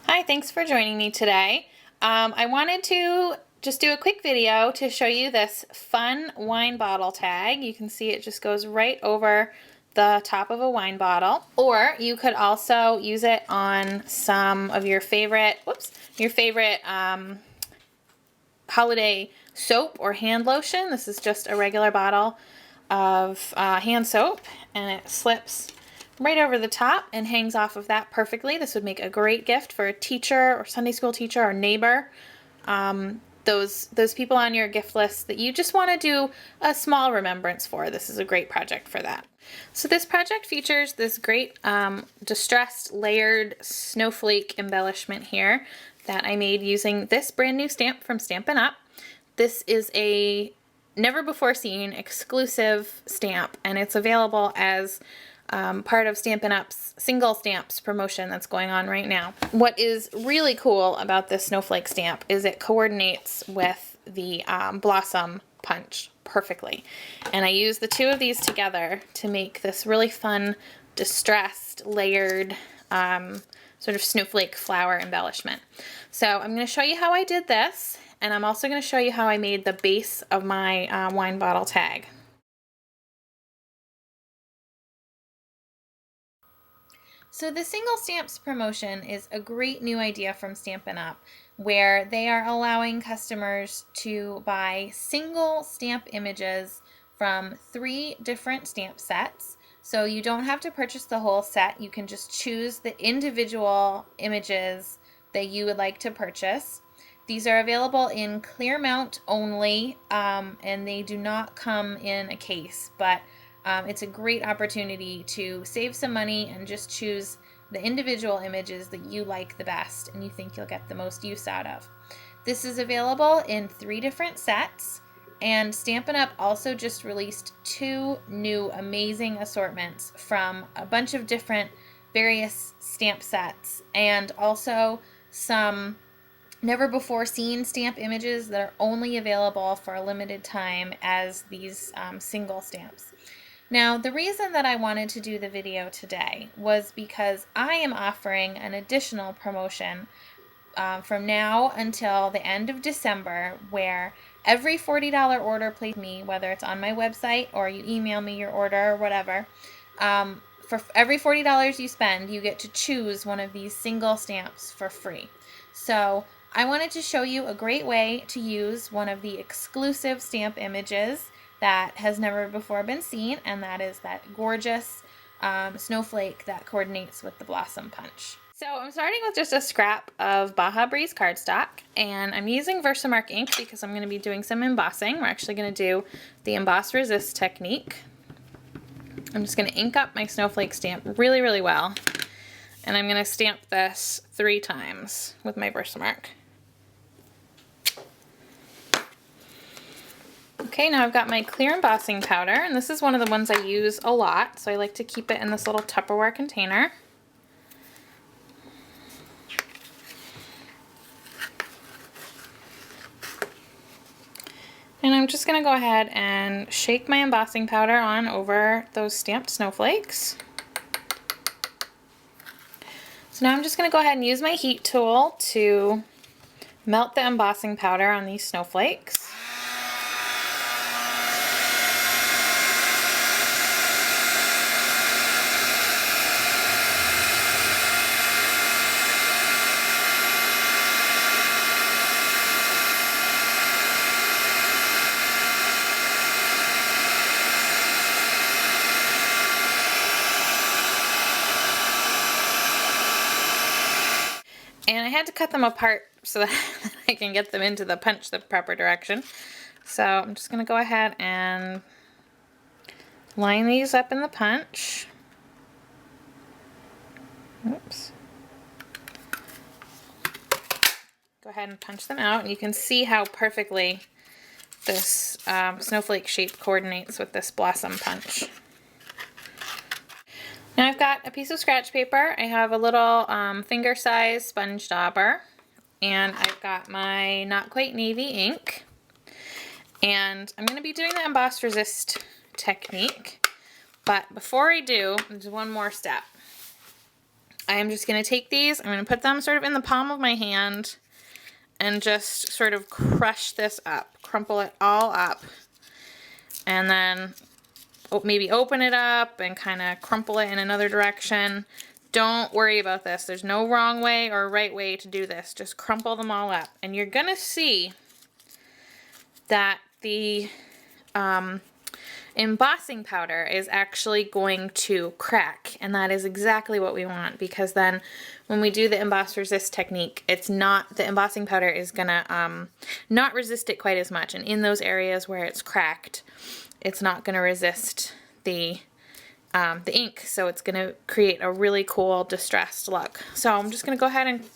Hi, thanks for joining me today. I wanted to just do a quick video to show you this fun wine bottle tag. You can see it just goes right over the top of a wine bottle, or you could also use it on some of your favorite, holiday soap or hand lotion. This is just a regular bottle of hand soap, and it slips right over the top and hangs off of that perfectly. This would make a great gift for a teacher or Sunday school teacher or neighbor. Those people on your gift list that you just want to do a small remembrance for. This is a great project for that. So this project features this great distressed layered snowflake embellishment here that I made using this brand new stamp from Stampin' Up. This is a never before seen exclusive stamp, and it's available as part of Stampin' Up's single stamps promotion that's going on right now. What is really cool about this snowflake stamp is it coordinates with the blossom punch perfectly. And I use the two of these together to make this really fun, distressed, layered sort of snowflake flower embellishment. So I'm going to show you how I did this, and I'm also going to show you how I made the base of my wine bottle tag. So the single stamps promotion is a great new idea from Stampin' Up, where they are allowing customers to buy single stamp images from 3 different stamp sets. So you don't have to purchase the whole set. You can just choose the individual images that you would like to purchase. These are available in clear mount only, and they do not come in a case, but it's a great opportunity to save some money and just choose the individual images that you like the best and you think you'll get the most use out of. This is available in 3 different sets, and Stampin' Up! Also just released 2 new amazing assortments from a bunch of different various stamp sets, and also some never before seen stamp images that are only available for a limited time as these single stamps. Now, the reason that I wanted to do the video today was because I am offering an additional promotion from now until the end of December, where every $40 order placed with me, whether it's on my website or you email me your order or whatever, for every $40 you spend, you get to choose one of these single stamps for free. So I wanted to show you a great way to use one of the exclusive stamp images that has never before been seen, and that is that gorgeous snowflake that coordinates with the blossom punch. So I'm starting with just a scrap of Baja Breeze cardstock, and I'm using Versamark ink because I'm going to be doing some embossing. We're actually going to do the emboss resist technique. I'm just going to ink up my snowflake stamp really, really well, and I'm going to stamp this 3 times with my Versamark. Okay, now I've got my clear embossing powder, and this is one of the ones I use a lot, so I like to keep it in this little Tupperware container. And I'm just going to go ahead and shake my embossing powder on over those stamped snowflakes. So now I'm just going to go ahead and use my heat tool to melt the embossing powder on these snowflakes. And I had to cut them apart so that I can get them into the punch the proper direction. So I'm just going to go ahead and line these up in the punch. Oops. Go ahead and punch them out, and you can see how perfectly this snowflake shape coordinates with this blossom punch. Now I've got a piece of scratch paper. I have a little finger size sponge dauber, and I've got my not quite navy ink, and I'm going to be doing the emboss resist technique, but before I do, there's one more step. I'm just going to take these, I'm going to put them sort of in the palm of my hand and just sort of crush this up, crumple it all up, and then maybe open it up and kind of crumple it in another direction. Don't worry about this. There's no wrong way or right way to do this. Just crumple them all up. And you're going to see that the embossing powder is actually going to crack, and that is exactly what we want, because then when we do the emboss resist technique, it's not, the embossing powder is gonna not resist it quite as much, and in those areas where it's cracked, it's not gonna resist the ink, so it's gonna create a really cool distressed look. So I'm just gonna go ahead and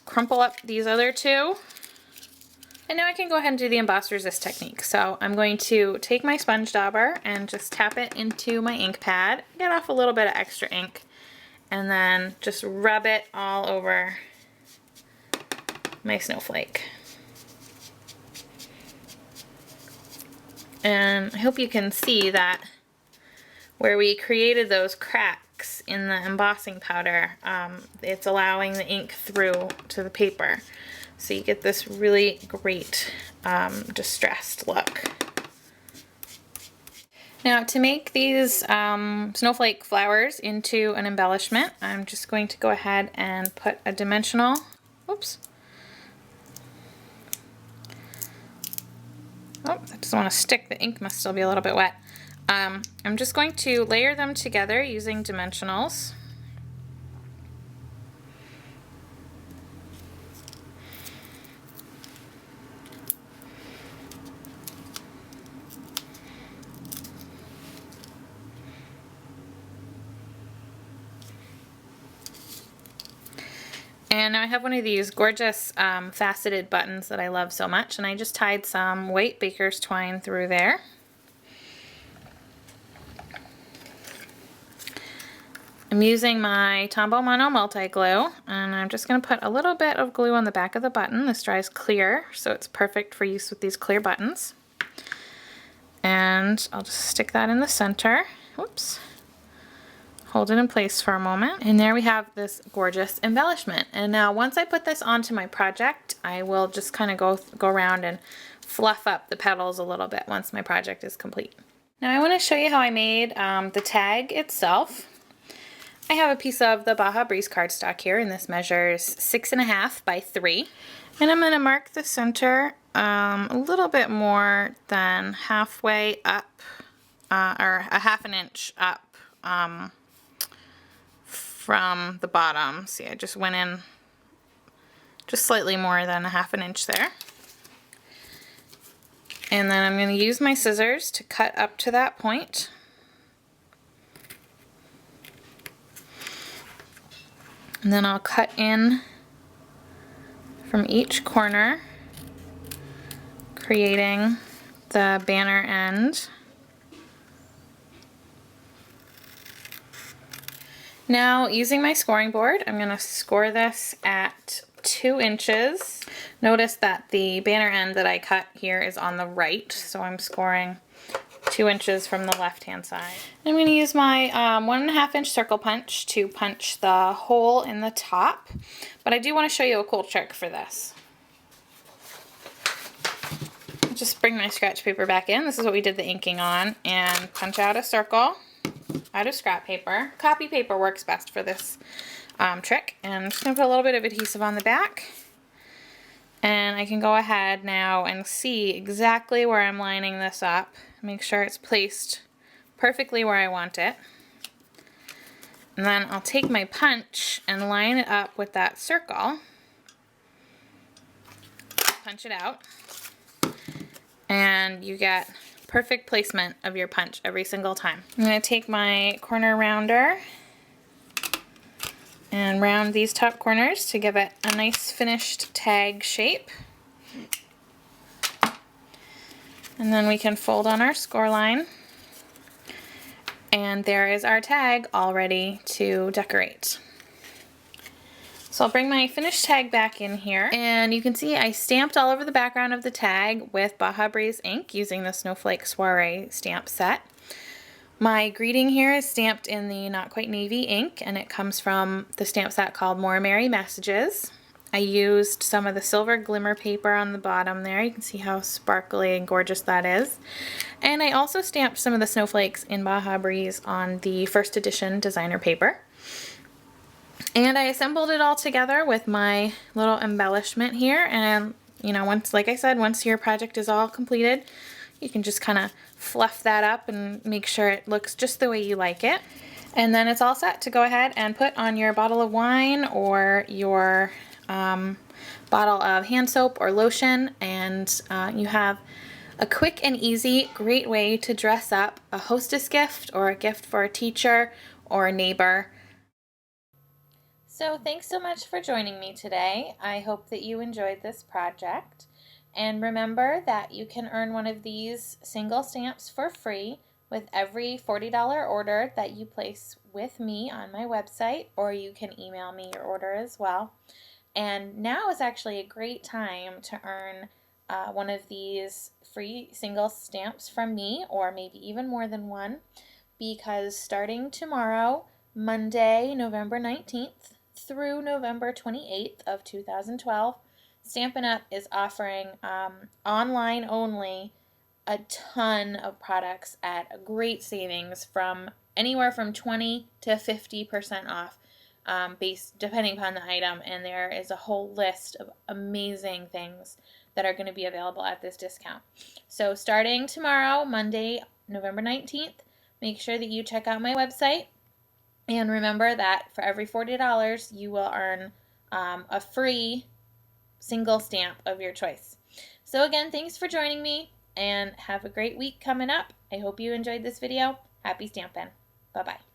crumple up these other two. And now I can go ahead and do the emboss resist technique. So I'm going to take my sponge dauber and just tap it into my ink pad, get off a little bit of extra ink, and then just rub it all over my snowflake. And I hope you can see that where we created those cracks in the embossing powder, it's allowing the ink through to the paper. So you get this really great distressed look. Now to make these snowflake flowers into an embellishment, I'm just going to go ahead and put a dimensional, oops. Oh, that doesn't want to stick. The ink must still be a little bit wet. I'm just going to layer them together using dimensionals. And now I have one of these gorgeous faceted buttons that I love so much, and I just tied some white baker's twine through there. I'm using my Tombow Mono multi-glue, and I'm just going to put a little bit of glue on the back of the button. This dries clear, so it's perfect for use with these clear buttons. And I'll just stick that in the center. Whoops. Hold it in place for a moment, and there we have this gorgeous embellishment. And now once I put this onto my project, I will just kind of go around and fluff up the petals a little bit once my project is complete. Now I want to show you how I made the tag itself. I have a piece of the Baja Breeze cardstock here, and this measures 6.5 by 3. And I'm going to mark the center a little bit more than halfway up, or a half an inch up from the bottom. See, I just went in just slightly more than a half an inch there. And then I'm going to use my scissors to cut up to that point. And then I'll cut in from each corner, creating the banner end. Now, using my scoring board, I'm going to score this at 2 inches. Notice that the banner end that I cut here is on the right, so I'm scoring 2 inches from the left-hand side. I'm going to use my 1.5 inch circle punch to punch the hole in the top, but I do want to show you a cool trick for this. Just bring my scratch paper back in. This is what we did the inking on, and punch out a circle out of scrap paper. Copy paper works best for this trick. And I'm just going to put a little bit of adhesive on the back. And I can go ahead now and see exactly where I'm lining this up. Make sure it's placed perfectly where I want it. And then I'll take my punch and line it up with that circle. Punch it out. And you get perfect placement of your punch every single time. I'm going to take my corner rounder and round these top corners to give it a nice finished tag shape. And then we can fold on our score line. And there is our tag all ready to decorate. So I'll bring my finished tag back in here, and you can see I stamped all over the background of the tag with Baja Breeze ink using the Snowflake Soiree stamp set. My greeting here is stamped in the Not Quite Navy ink, and it comes from the stamp set called More Merry Messages. I used some of the silver glimmer paper on the bottom there. You can see how sparkly and gorgeous that is. And I also stamped some of the snowflakes in Baja Breeze on the first edition designer paper. And I assembled it all together with my little embellishment here. And you know, once, like I said, once your project is all completed, you can just kind of fluff that up and make sure it looks just the way you like it. And then it's all set to go ahead and put on your bottle of wine or your bottle of hand soap or lotion, and you have a quick and easy, great way to dress up a hostess gift or a gift for a teacher or a neighbor. So thanks so much for joining me today. I hope that you enjoyed this project. And remember that you can earn one of these single stamps for free with every $40 order that you place with me on my website, or you can email me your order as well. And now is actually a great time to earn one of these free single stamps from me, or maybe even more than one, because starting tomorrow, Monday, November 19th through November 28th of 2012, Stampin' Up! Is offering online only a ton of products at a great savings, from anywhere from 20 to 50% off, depending upon the item. And there is a whole list of amazing things that are going to be available at this discount. So starting tomorrow, Monday, November 19th, make sure that you check out my website. And remember that for every $40, you will earn a free single stamp of your choice. So again, thanks for joining me, and have a great week coming up. I hope you enjoyed this video. Happy stampin'. Bye-bye.